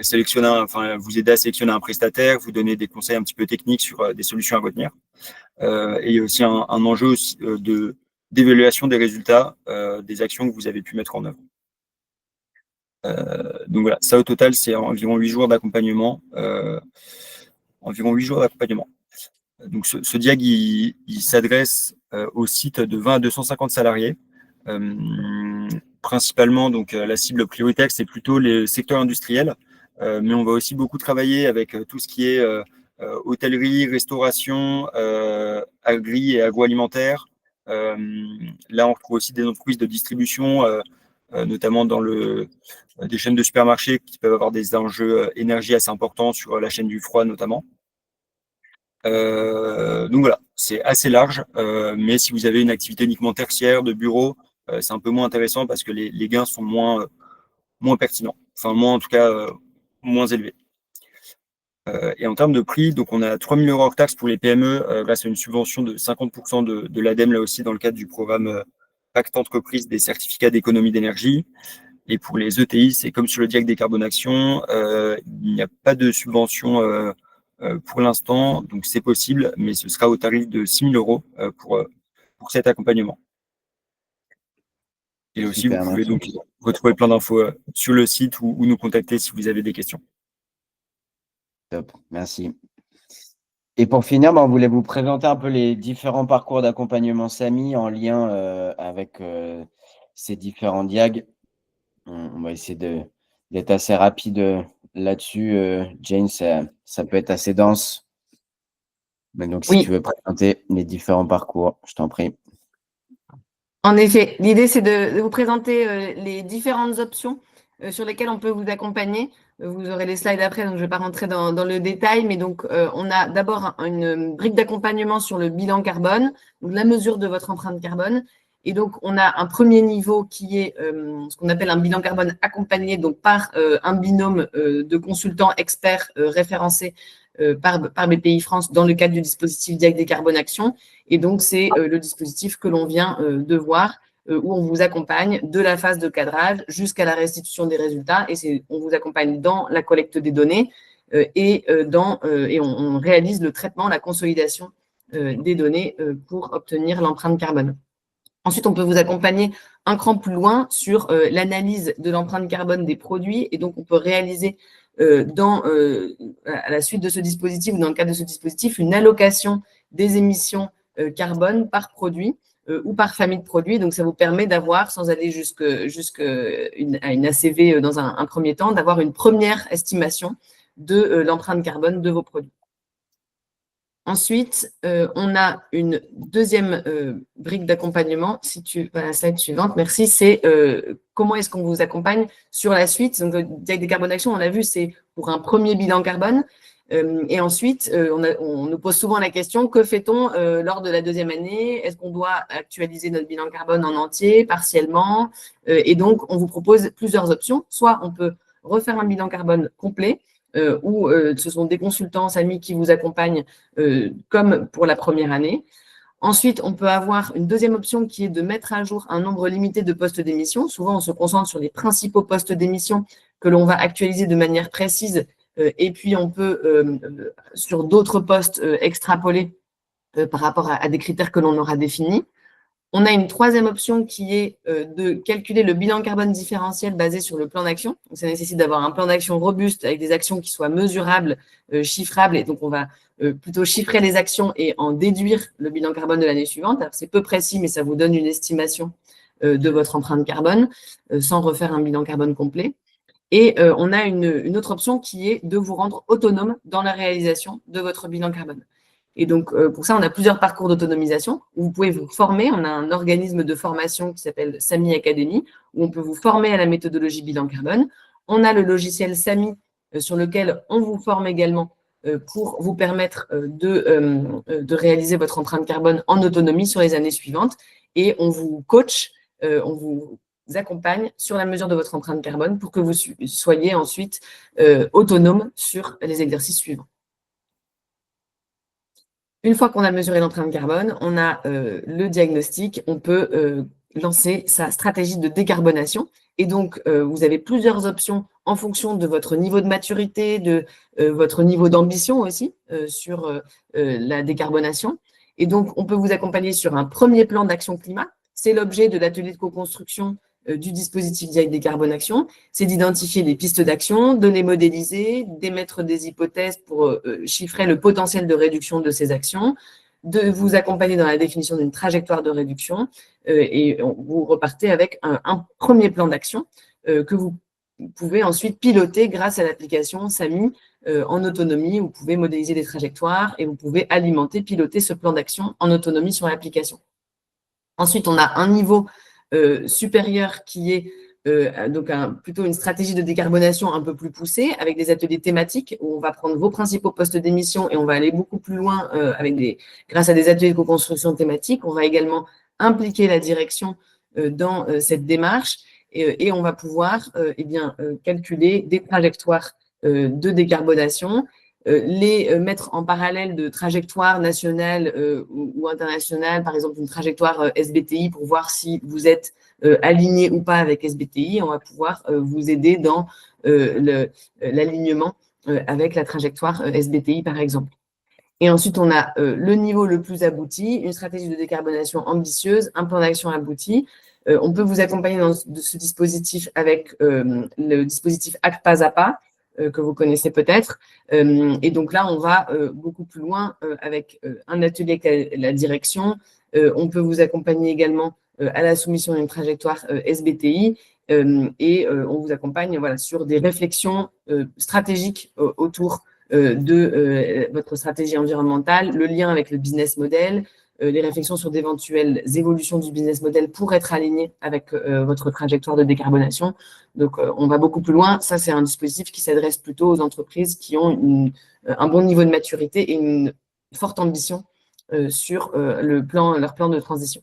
aider à sélectionner un prestataire, vous donner des conseils un petit peu techniques sur des solutions à retenir. Et il y a aussi un enjeu aussi, d'évaluation des résultats des actions que vous avez pu mettre en œuvre. Donc voilà, ça au total, c'est environ 8 jours d'accompagnement. Donc ce Diag, il s'adresse au site de 20 à 250 salariés. Principalement, donc la cible prioritaire, c'est plutôt les secteurs industriels, mais on va aussi beaucoup travailler avec tout ce qui est hôtellerie, restauration, agri et agroalimentaire. Là, on retrouve aussi des entreprises de distribution, notamment dans des chaînes de supermarchés qui peuvent avoir des enjeux énergie assez importants sur la chaîne du froid notamment. Donc voilà, c'est assez large, mais si vous avez une activité uniquement tertiaire de bureau, c'est un peu moins intéressant parce que les gains sont moins pertinents, enfin moins en tout cas moins élevés. Et en termes de prix, donc on a 3 000 euros hors taxe pour les PME grâce à une subvention de 50% de l'ADEME, là aussi dans le cadre du programme Pacte Entreprise des certificats d'économie d'énergie. Et pour les ETI, c'est comme sur le Diag Décarbonation, il n'y a pas de subvention pour l'instant, donc c'est possible, mais ce sera au tarif de 6 000 euros pour cet accompagnement. Et aussi, Super, vous pouvez donc retrouver plein d'infos sur le site ou nous contacter si vous avez des questions. Top, merci. Et pour finir, on voulait vous présenter un peu les différents parcours d'accompagnement SAMI en lien avec ces différents Diag. On va essayer d'être assez rapide là-dessus. Jane, ça peut être assez dense. Mais donc, si tu veux présenter les différents parcours, je t'en prie. En effet, l'idée, c'est de vous présenter les différentes options sur lesquelles on peut vous accompagner. Vous aurez les slides après, donc je ne vais pas rentrer dans le détail, mais donc on a d'abord une brique d'accompagnement sur le bilan carbone, donc la mesure de votre empreinte carbone, Et donc, on a un premier niveau qui est ce qu'on appelle un bilan carbone accompagné donc par un binôme de consultants experts référencés par BPI France dans le cadre du dispositif Diag Décarbone Action. Et donc, c'est le dispositif que l'on vient de voir, où on vous accompagne de la phase de cadrage jusqu'à la restitution des résultats. Et on vous accompagne dans la collecte des données et on réalise le traitement, la consolidation des données pour obtenir l'empreinte carbone. Ensuite, on peut vous accompagner un cran plus loin sur l'analyse de l'empreinte carbone des produits. Et donc, on peut réaliser à la suite de ce dispositif ou dans le cadre de ce dispositif une allocation des émissions carbone par produit ou par famille de produits. Donc, ça vous permet d'avoir, sans aller à une ACV dans un premier temps, d'avoir une première estimation de l'empreinte carbone de vos produits. Ensuite, on a une deuxième brique d'accompagnement. Si tu vas à la slide suivante, merci. C'est comment est-ce qu'on vous accompagne sur la suite. Donc, Diag Décarbone Action, on l'a vu, c'est pour un premier bilan carbone. Et ensuite, on nous pose souvent la question, que fait-on lors de la deuxième année? Est-ce qu'on doit actualiser notre bilan carbone en entier, partiellement? Et donc, on vous propose plusieurs options. Soit on peut refaire un bilan carbone complet, où ce sont des consultants SAMI qui vous accompagnent comme pour la première année. Ensuite, on peut avoir une deuxième option qui est de mettre à jour un nombre limité de postes d'émission. Souvent, on se concentre sur les principaux postes d'émission que l'on va actualiser de manière précise et puis on peut, sur d'autres postes, extrapoler par rapport à des critères que l'on aura définis. On a une troisième option qui est de calculer le bilan carbone différentiel basé sur le plan d'action. Ça nécessite d'avoir un plan d'action robuste avec des actions qui soient mesurables, chiffrables. Et donc, on va plutôt chiffrer les actions et en déduire le bilan carbone de l'année suivante. C'est peu précis, mais ça vous donne une estimation de votre empreinte carbone sans refaire un bilan carbone complet. Et on a une autre option qui est de vous rendre autonome dans la réalisation de votre bilan carbone. Et donc, pour ça, on a plusieurs parcours d'autonomisation où vous pouvez vous former. On a un organisme de formation qui s'appelle SAMI Academy, où on peut vous former à la méthodologie bilan carbone. On a le logiciel SAMI sur lequel on vous forme également pour vous permettre de réaliser votre empreinte carbone en autonomie sur les années suivantes. Et on vous coach, on vous accompagne sur la mesure de votre empreinte carbone pour que vous soyez ensuite autonome sur les exercices suivants. Une fois qu'on a mesuré l'empreinte carbone, on a le diagnostic, on peut lancer sa stratégie de décarbonation. Et donc, vous avez plusieurs options en fonction de votre niveau de maturité, de votre niveau d'ambition aussi sur la décarbonation. Et donc, on peut vous accompagner sur un premier plan d'action climat. C'est l'objet de l'atelier de co-construction du dispositif Diag Décarbone Action, c'est d'identifier les pistes d'action, de les modéliser, d'émettre des hypothèses pour chiffrer le potentiel de réduction de ces actions, de vous accompagner dans la définition d'une trajectoire de réduction et vous repartez avec un premier plan d'action que vous pouvez ensuite piloter grâce à l'application SAMI en autonomie. Vous pouvez modéliser des trajectoires et vous pouvez alimenter, piloter ce plan d'action en autonomie sur l'application. Ensuite, on a un niveau supérieur qui est donc plutôt une stratégie de décarbonation un peu plus poussée avec des ateliers thématiques où on va prendre vos principaux postes d'émission et on va aller beaucoup plus loin grâce à des ateliers de co-construction thématique. On va également impliquer la direction dans cette démarche et on va pouvoir calculer des trajectoires de décarbonation, les mettre en parallèle de trajectoires nationales ou internationales, par exemple une trajectoire SBTI pour voir si vous êtes aligné ou pas avec SBTI. On va pouvoir vous aider dans l'alignement avec la trajectoire SBTI, par exemple. Et ensuite, on a le niveau le plus abouti, une stratégie de décarbonation ambitieuse, un plan d'action abouti. On peut vous accompagner dans ce dispositif avec le dispositif Acte Pas à Pas, que vous connaissez peut-être. Et donc là, on va beaucoup plus loin avec un atelier avec la direction. On peut vous accompagner également à la soumission d'une trajectoire SBTI et on vous accompagne sur des réflexions stratégiques autour de votre stratégie environnementale, le lien avec le business model, les réflexions sur d'éventuelles évolutions du business model pour être aligné avec votre trajectoire de décarbonation. Donc, on va beaucoup plus loin. Ça, c'est un dispositif qui s'adresse plutôt aux entreprises qui ont un bon niveau de maturité et une forte ambition sur leur plan de transition.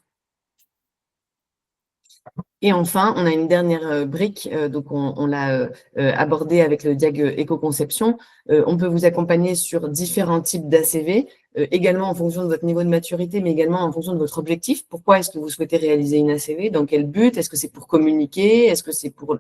Et enfin, on a une dernière brique, donc on l'a abordé avec le Diag éco-conception. On peut vous accompagner sur différents types d'ACV, également en fonction de votre niveau de maturité, mais également en fonction de votre objectif. Pourquoi est-ce que vous souhaitez réaliser une ACV? Dans quel but? Est-ce que c'est pour communiquer? Est-ce que c'est pour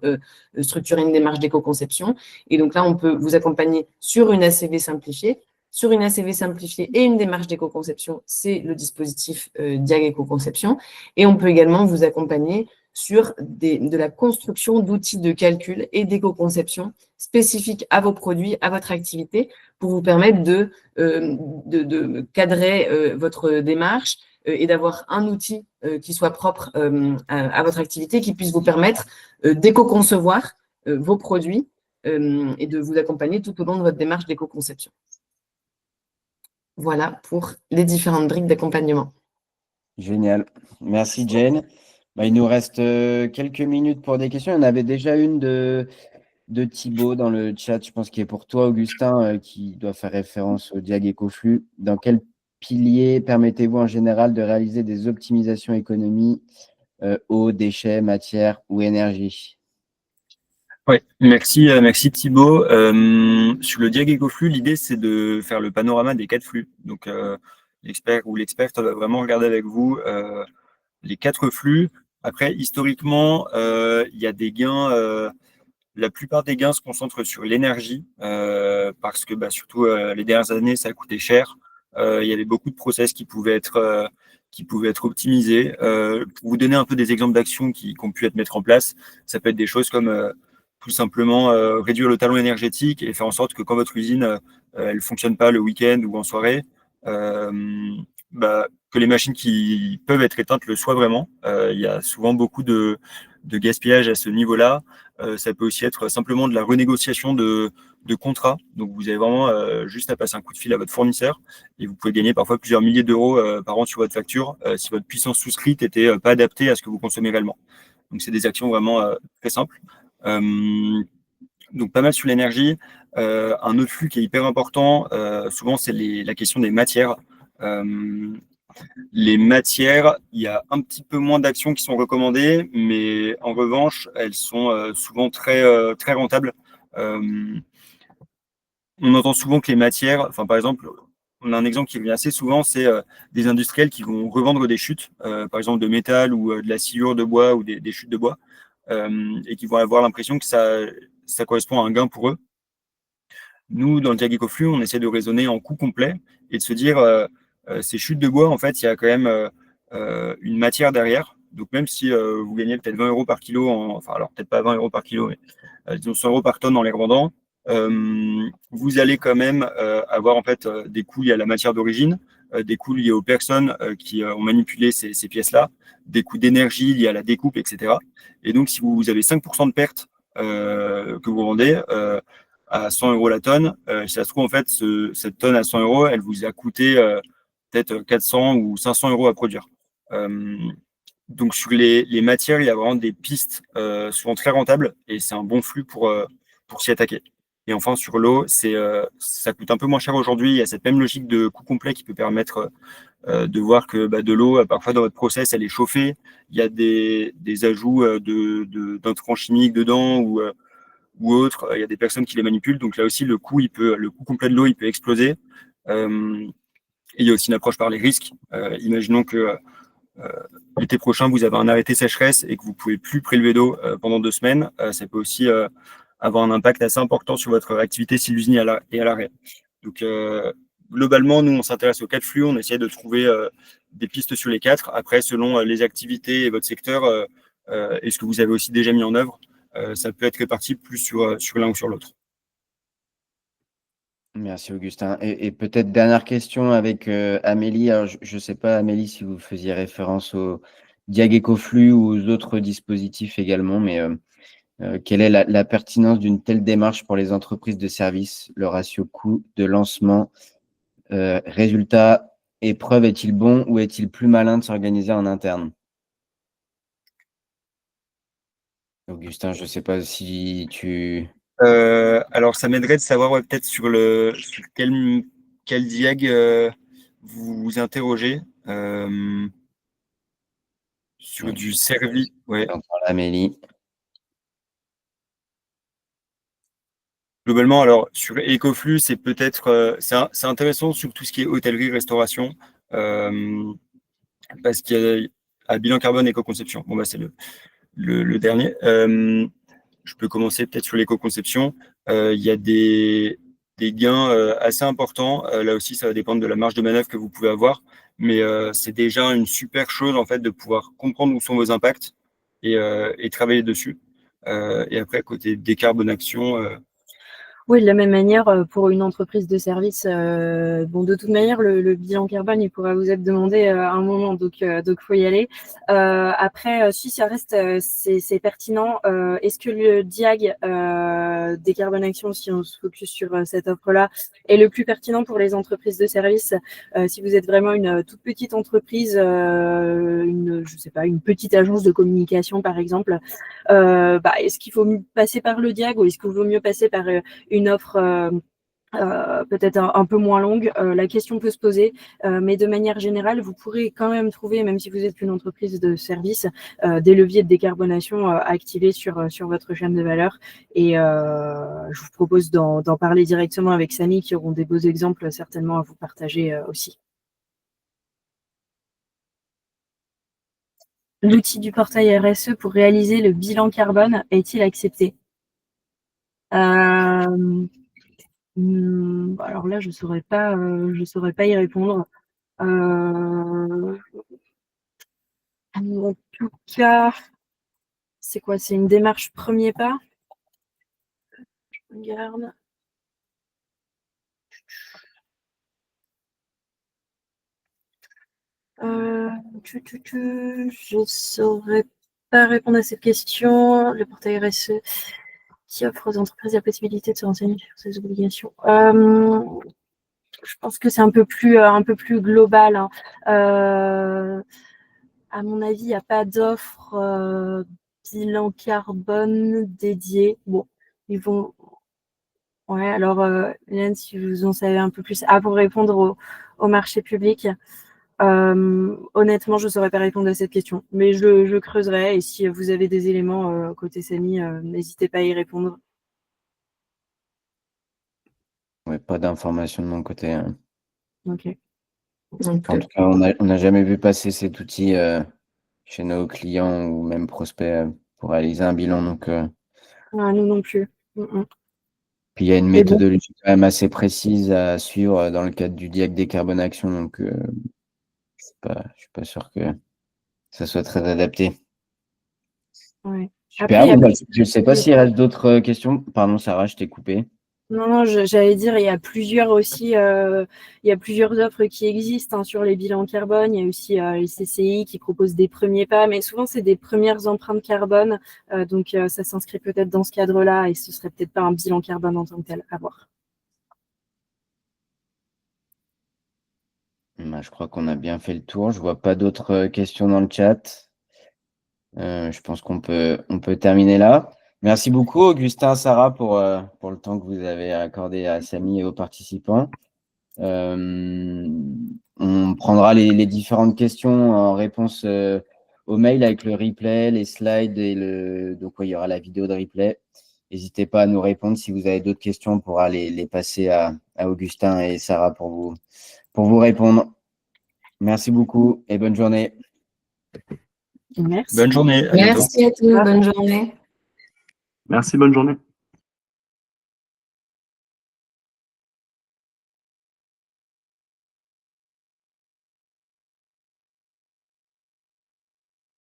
structurer une démarche d'éco-conception? Et donc là, on peut vous accompagner sur une ACV simplifiée. Sur une ACV simplifiée et une démarche d'éco-conception, c'est le dispositif Diag éco-conception. Et on peut également vous accompagner sur de la construction d'outils de calcul et d'éco-conception spécifiques à vos produits, à votre activité, pour vous permettre de cadrer votre démarche et d'avoir un outil qui soit propre à votre activité, qui puisse vous permettre d'éco-concevoir vos produits et de vous accompagner tout au long de votre démarche d'éco-conception. Voilà pour les différentes briques d'accompagnement. Génial. Merci, Jane. Il nous reste quelques minutes pour des questions. Il y en avait déjà une de Thibaut dans le chat, je pense, qui est pour toi, Augustin, qui doit faire référence au Diag EcoFlux. Dans quel pilier permettez-vous en général de réaliser des optimisations économie, eau, déchets, matière ou énergie? Oui, merci Thibaut. Sur le Diag EcoFlux, l'idée c'est de faire le panorama des 4 flux. Donc l'expert ou l'experte va vraiment regarder avec vous les 4 flux. Après, historiquement, il y a des gains. La plupart des gains se concentrent sur l'énergie parce que surtout les dernières années, ça a coûté cher. Il y avait beaucoup de process qui pouvaient être optimisés. Pour vous donner un peu des exemples d'actions qui ont pu être mises en place, ça peut être des choses comme tout simplement réduire le talon énergétique et faire en sorte que quand votre usine elle fonctionne pas le week-end ou en soirée, que les machines qui peuvent être éteintes le soient vraiment. Il y a souvent beaucoup de gaspillage à ce niveau-là. Ça peut aussi être simplement de la renégociation de contrats. Donc, vous avez vraiment juste à passer un coup de fil à votre fournisseur et vous pouvez gagner parfois plusieurs milliers d'euros par an sur votre facture si votre puissance souscrite n'était pas adaptée à ce que vous consommez réellement. Donc, c'est des actions vraiment très simples. Donc, pas mal sur l'énergie. Un autre flux qui est hyper important, souvent, c'est la question des matières. Les matières, il y a un petit peu moins d'actions qui sont recommandées, mais en revanche, elles sont souvent très rentables. On entend souvent que les matières, par exemple, on a un exemple qui revient assez souvent, c'est des industriels qui vont revendre des chutes, par exemple de métal ou de la sciure de bois ou des chutes de bois, et qui vont avoir l'impression que ça correspond à un gain pour eux. Nous, dans le Diag EcoFlux, on essaie de raisonner en coût complet et de se dire ces chutes de bois, en fait, il y a quand même une matière derrière. Donc, même si vous gagnez peut-être 20 euros par kilo, alors peut-être pas 20 euros par kilo, mais disons 100 euros par tonne en les revendant, vous allez quand même avoir en fait des coûts liés à la matière d'origine, des coûts liés aux personnes qui ont manipulé ces pièces-là, des coûts d'énergie liés à la découpe, etc. Et donc, si vous avez 5% de pertes que vous vendez, à 100 euros la tonne, si ça se trouve, en fait, cette tonne à 100 euros, elle vous a coûté peut-être 400 ou 500 euros à produire. Donc, sur les matières, il y a vraiment des pistes souvent très rentables et c'est un bon flux pour s'y attaquer. Et enfin, sur l'eau, ça coûte un peu moins cher aujourd'hui. Il y a cette même logique de coût complet qui peut permettre de voir que de l'eau, parfois dans votre process, elle est chauffée. Il y a des ajouts d'intrants chimiques dedans ou autres. Il y a des personnes qui les manipulent. Donc là aussi, le coût complet de l'eau, il peut exploser. Et il y a aussi une approche par les risques. Imaginons que l'été prochain, vous avez un arrêté sécheresse et que vous ne pouvez plus prélever d'eau pendant 2 semaines. Ça peut aussi avoir un impact assez important sur votre activité si l'usine est à l'arrêt. Donc, globalement, nous, on s'intéresse aux 4 flux. On essaie de trouver des pistes sur les 4. Après, selon les activités et votre secteur, et ce que vous avez aussi déjà mis en œuvre, ça peut être réparti plus sur l'un ou sur l'autre. Merci Augustin. Et peut-être dernière question avec Amélie. Alors, je ne sais pas, Amélie, si vous faisiez référence au Diag EcoFlux ou aux autres dispositifs également, mais quelle est la pertinence d'une telle démarche pour les entreprises de services? Le ratio coût de lancement, résultat, épreuve est-il bon ou est-il plus malin de s'organiser en interne? Augustin, je ne sais pas si tu… Alors, ça m'aiderait de savoir peut-être sur quel Diag vous vous interrogez. Sur du service, ouais. Encore Amélie. Globalement, alors sur Ecoflux, c'est peut-être c'est intéressant sur tout ce qui est hôtellerie, restauration, parce qu'il y a bilan carbone, éco-conception. Bon, bah, c'est le dernier. Je peux commencer peut-être sur l'éco-conception. Il y a des gains assez importants. Là aussi, ça va dépendre de la marge de manœuvre que vous pouvez avoir, mais c'est déjà une super chose en fait de pouvoir comprendre où sont vos impacts et travailler dessus. Et après, côté décarbonation, Oui, de la même manière, pour une entreprise de service, bon, de toute manière, le bilan carbone, il pourra vous être demandé à un moment, donc faut y aller. Après, si ça reste, c'est pertinent. Est-ce que le DIAG décarbonation, si on se focus sur cette offre-là, est le plus pertinent pour les entreprises de service? Si vous êtes vraiment une toute petite entreprise, je sais pas, une petite agence de communication, par exemple, est-ce qu'il faut passer par le DIAG ou est-ce qu'il vaut mieux passer par une offre peut-être un peu moins longue? La question peut se poser, mais de manière générale, vous pourrez quand même trouver, même si vous êtes une entreprise de service, des leviers de décarbonation activés sur votre chaîne de valeur. Et je vous propose d'en parler directement avec Samy, qui auront des beaux exemples certainement à vous partager aussi. L'outil du portail RSE pour réaliser le bilan carbone est-il accepté? Alors là, je saurais pas y répondre. En tout cas, c'est quoi? C'est une démarche premier pas? Je regarde. Je saurais pas répondre à cette question. Le portail RSE qui offre aux entreprises la possibilité de se renseigner sur ses obligations. Je pense que c'est un peu plus global, hein. À mon avis, il n'y a pas d'offre bilan carbone dédiée. Bon, ils vont. Ouais, alors, Hélène, si vous en savez un peu plus, pour répondre au marché public, honnêtement, je ne saurais pas répondre à cette question, mais je creuserai. Et si vous avez des éléments côté Samy, n'hésitez pas à y répondre. Ouais, pas d'informations de mon côté, hein. Ok. Donc, En tout cas, on n'a jamais vu passer cet outil chez nos clients ou même prospects pour réaliser un bilan. Donc, Nous non plus. puis il y a une Et bon. méthodologie quand même assez précise à suivre dans le cadre du DIAG décarbonation. Donc, je suis pas sûr que ça soit très adapté. Ouais. Super. Après, Je ne sais pas s'il reste d'autres questions. Pardon, Sarah, je t'ai coupé. Non, j'allais dire, il y a plusieurs offres qui existent, hein, sur les bilans carbone. Il y a aussi les CCI qui proposent des premiers pas, mais souvent c'est des premières empreintes carbone. Donc ça s'inscrit peut-être dans ce cadre-là et ce serait peut-être pas un bilan carbone en tant que tel à voir. Je crois qu'on a bien fait le tour. Je vois pas d'autres questions dans le chat. Je pense qu'on peut terminer là. Merci beaucoup, Augustin, Sarah, pour le temps que vous avez accordé à Samy et aux participants. On prendra les différentes questions en réponse au mail avec le replay, les slides donc il y aura la vidéo de replay. N'hésitez pas à nous répondre si vous avez d'autres questions. On pourra les passer à Augustin et Sarah pour vous répondre. Merci beaucoup et bonne journée. Merci. Bonne journée. À bientôt. merci à tous. Bonne journée. Merci, bonne journée.